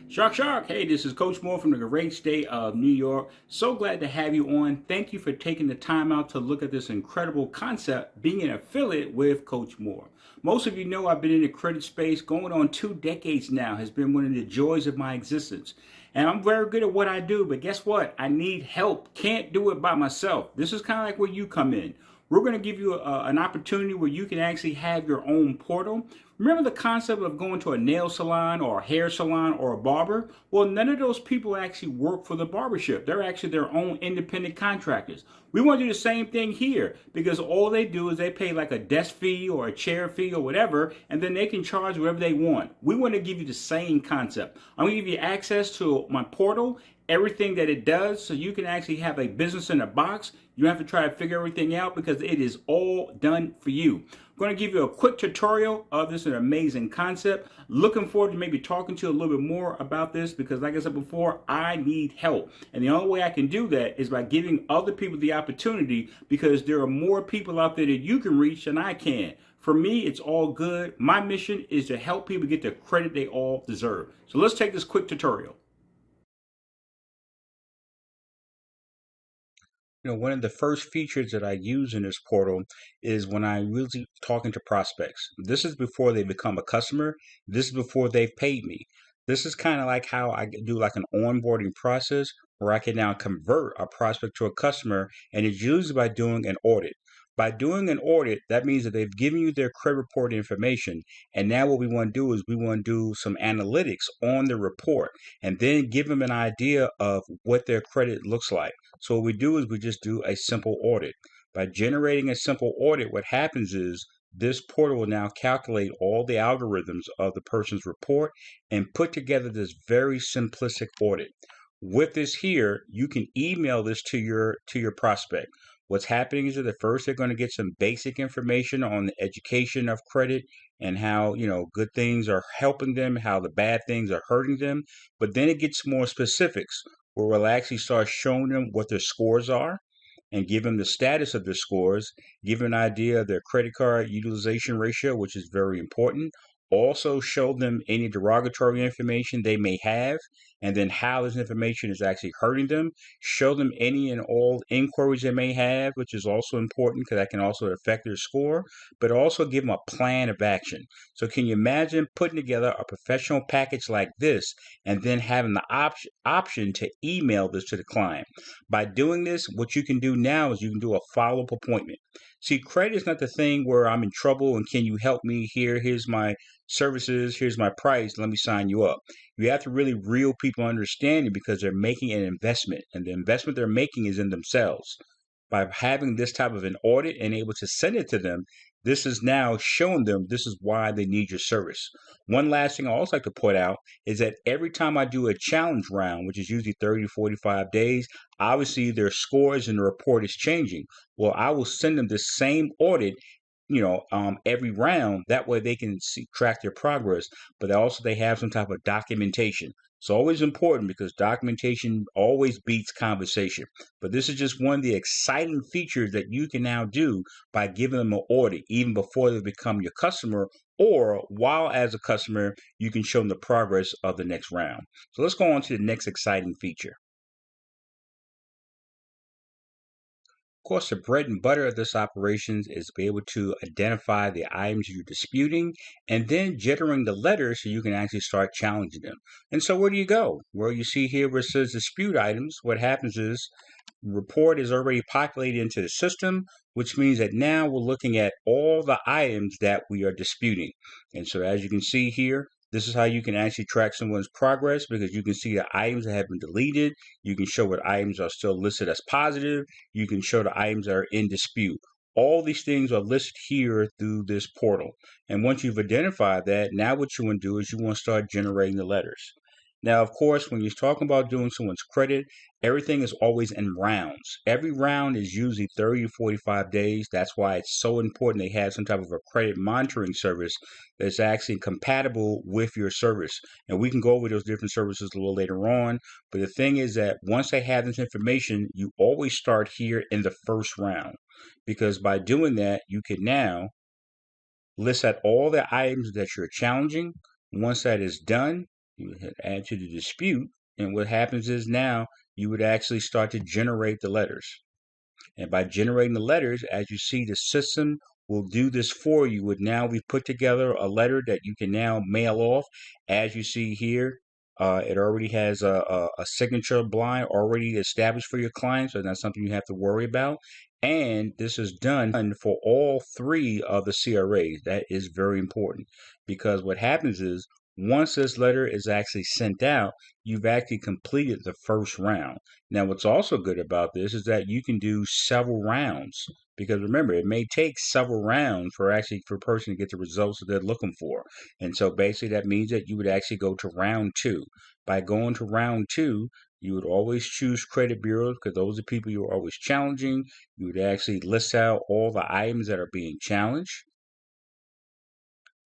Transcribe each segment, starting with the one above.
Shark Shark, hey, this is Coach Moore from the great state of New York. So glad to have you on. Thank you for taking the time out to look at this incredible concept, being an affiliate with Coach Moore. Most of you know I've been in the credit space going on 2 decades now, has been one of the joys of my existence. And I'm very good at what I do, but guess what? I need help. Can't do it by myself. This is kind of like where you come in. We're going to give you an opportunity where you can actually have your own portal. Remember the concept of going to a nail salon or a hair salon or a barber? Well, none of those people actually work for the barbershop. They're actually their own independent contractors. We want to do the same thing here because all they do is they pay like a desk fee or a chair fee or whatever, and then they can charge whatever they want. We want to give you the same concept. I'm going to give you access to my portal, everything that it does, so you can actually have a business in a box. You don't have to try to figure everything out because it is all done for you. I'm going to give you a quick tutorial of this amazing concept. Looking forward to maybe talking to you a little bit more about this because like I said before, I need help. And the only way I can do that is by giving other people the opportunity because there are more people out there that you can reach than I can. For me, it's all good. My mission is to help people get the credit they all deserve. So let's take this quick tutorial. One of the first features that I use in this portal is when I'm really talking to prospects. This is before they become a customer. This is before they've paid me. This is kind of like how I do like an onboarding process where I can now convert a prospect to a customer, and it's usually by doing an audit. By doing an audit, that means that they've given you their credit report information. And now what we want to do is we want to do some analytics on the report and then give them an idea of what their credit looks like. So what we do is we just do a simple audit. By generating a simple audit, what happens is this portal will now calculate all the algorithms of the person's report and put together this very simplistic audit. With this here, you can email this to your prospect. What's happening is that at first they're going to get some basic information on the education of credit and how, good things are helping them, how the bad things are hurting them. But then it gets more specifics where we'll actually start showing them what their scores are and give them the status of their scores, give them an idea of their credit card utilization ratio, which is very important. Also show them any derogatory information they may have, and then how this information is actually hurting them. Show them any and all inquiries they may have, which is also important because that can also affect their score, but also give them a plan of action. So can you imagine putting together a professional package like this and then having the option to email this to the client? By doing this, what you can do now is you can do a follow-up appointment. See, credit is not the thing where I'm in trouble and can you help me here? Here's my services, here's my price, let me sign you up. You have to really reel people understand it because they're making an investment, and the investment they're making is in themselves. By having this type of an audit and able to send it to them, this is now showing them this is why they need your service. One last thing I also like to point out is that every time I do a challenge round, which is usually 30 to 45 days, obviously their scores and the report is changing. Well, I will send them the same audit every round. That way they can track their progress, but also they have some type of documentation. It's always important because documentation always beats conversation. But this is just one of the exciting features that you can now do by giving them an audit, even before they become your customer, or while as a customer, you can show them the progress of the next round. So let's go on to the next exciting feature. Of course, the bread and butter of this operations is to be able to identify the items you're disputing and then generating the letters so you can actually start challenging them. And so where do you go? Well, you see here where it says dispute items. What happens is the report is already populated into the system, which means that now we're looking at all the items that we are disputing. And so as you can see here, this is how you can actually track someone's progress because you can see the items that have been deleted. You can show what items are still listed as positive. You can show the items that are in dispute. All these things are listed here through this portal. And once you've identified that, now what you want to do is you want to start generating the letters. Now, of course, when you're talking about doing someone's credit, everything is always in rounds. Every round is usually 30 to 45 days. That's why it's so important they have some type of a credit monitoring service that's actually compatible with your service. And we can go over those different services a little later on. But the thing is that once they have this information, you always start here in the first round. Because by doing that, you can now list out all the items that you're challenging. Once that is done, You would hit add to the dispute, and what happens is now you would actually start to generate the letters. And by generating the letters, as you see, the system will do this for you. Would now we put together a letter that you can now mail off. As you see here, it already has a signature line already established for your client, so that's something you have to worry about. And this is done for all three of the CRAs. That is very important because what happens is once this letter is actually sent out, you've actually completed the first round. Now, what's also good about this is that you can do several rounds because remember, it may take several rounds for a person to get the results that they're looking for. And so basically that means that you would actually go to round two. By going to round two, you would always choose credit bureaus because those are people you're always challenging. You would actually list out all the items that are being challenged.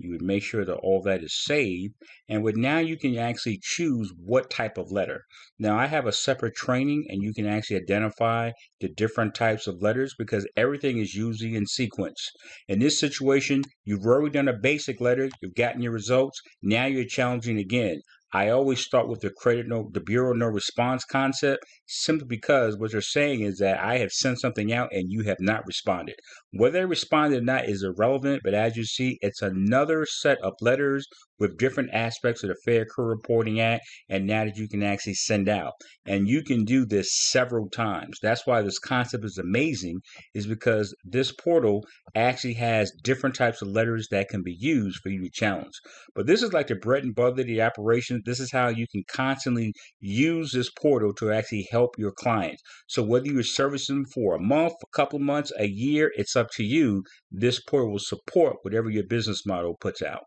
You would make sure that all that is saved. And with now you can actually choose what type of letter. Now I have a separate training and you can actually identify the different types of letters because everything is usually in sequence. In this situation, you've already done a basic letter, you've gotten your results, now you're challenging again. I always start with the bureau no response concept, simply because what they're saying is that I have sent something out and you have not responded. Whether they responded or not is irrelevant, but as you see, it's another set of letters with different aspects of the Fair Credit Reporting Act, and now that you can actually send out. And you can do this several times. That's why this concept is amazing, is because this portal actually has different types of letters that can be used for you to challenge. But this is like the bread and butter of the operation. This is how you can constantly use this portal to actually help your clients. So whether you're servicing them for a month, a couple of months, a year, it's up to you. This portal will support whatever your business model puts out.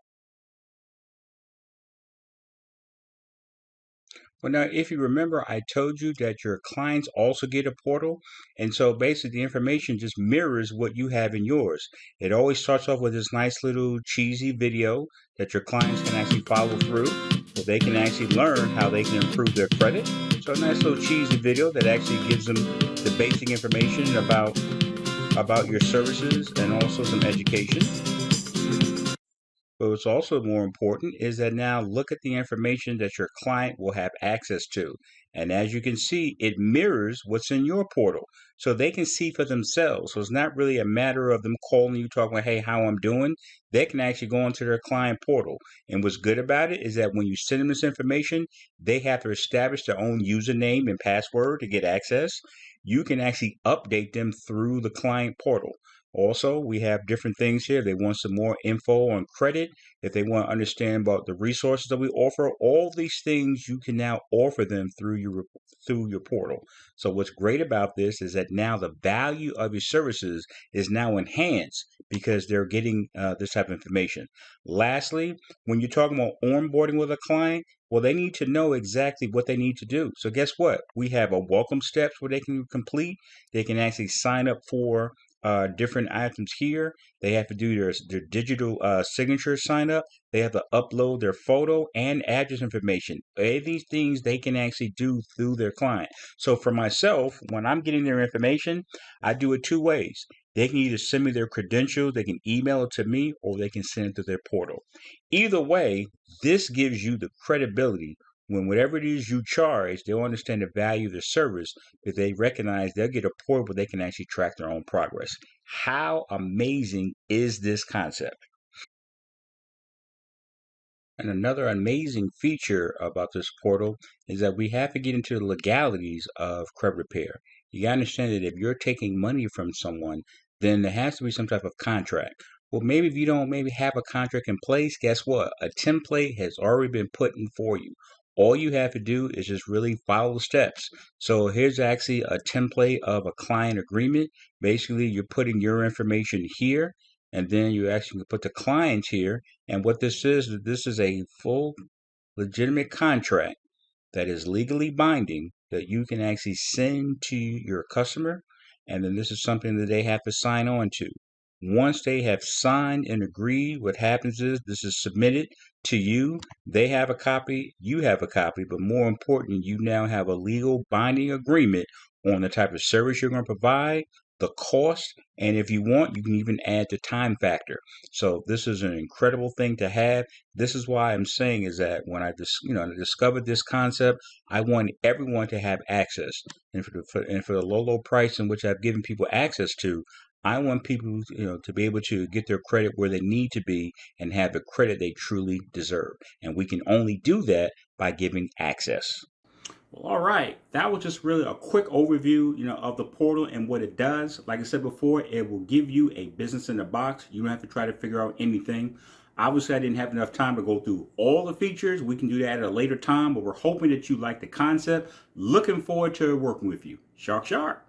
Well, now, if you remember, I told you that your clients also get a portal. And so basically, the information just mirrors what you have in yours. It always starts off with this nice little cheesy video that your clients can actually follow through so they can actually learn how they can improve their credit. So, a nice little cheesy video that actually gives them the basic information about your services and also some education. But what's also more important is that now look at the information that your client will have access to. And as you can see, it mirrors what's in your portal. So they can see for themselves. So it's not really a matter of them calling you, talking about, hey, how I'm doing. They can actually go into their client portal. And what's good about it is that when you send them this information, they have to establish their own username and password to get access. You can actually update them through the client portal. Also, we have different things here. They want some more info on credit. If they want to understand about the resources that we offer, all these things you can now offer them through your portal. So what's great about this is that now the value of your services is now enhanced because they're getting this type of information. Lastly, when you're talking about onboarding with a client, well, they need to know exactly what they need to do. So guess what? We have a welcome steps where they can complete. They can actually sign up for different items here. They have to do their digital signature sign up. They have to upload their photo and address information. All these things they can actually do through their client. So for myself, when I'm getting their information, I do it two ways. They can either send me their credentials, they can email it to me, or they can send it to their portal. Either way, this gives you the credibility when whatever it is you charge, they'll understand the value of the service, that they recognize they'll get a portal where they can actually track their own progress. How amazing is this concept? And another amazing feature about this portal is that we have to get into the legalities of credit repair. You gotta understand that if you're taking money from someone, then there has to be some type of contract. Well, maybe if you don't maybe have a contract in place, guess what? A template has already been put in for you. All you have to do is just really follow the steps. So here's actually a template of a client agreement. Basically, you're putting your information here, and then you actually put the clients here. And what this is a full legitimate contract that is legally binding that you can actually send to your customer. And then this is something that they have to sign on to. Once they have signed and agreed, what happens is this is submitted to you. They have a copy, you have a copy, but more important, you now have a legal binding agreement on the type of service you're going to provide, the cost, and if you want, you can even add the time factor. So this is an incredible thing to have. This is why I'm saying is that when I discovered this concept, I want everyone to have access, and for the low price in which I've given people access to, I want people, to be able to get their credit where they need to be and have the credit they truly deserve. And we can only do that by giving access. Well, all right. That was just really a quick overview, of the portal and what it does. Like I said before, it will give you a business in the box. You don't have to try to figure out anything. Obviously, I didn't have enough time to go through all the features. We can do that at a later time, but we're hoping that you like the concept. Looking forward to working with you. Shark, shark.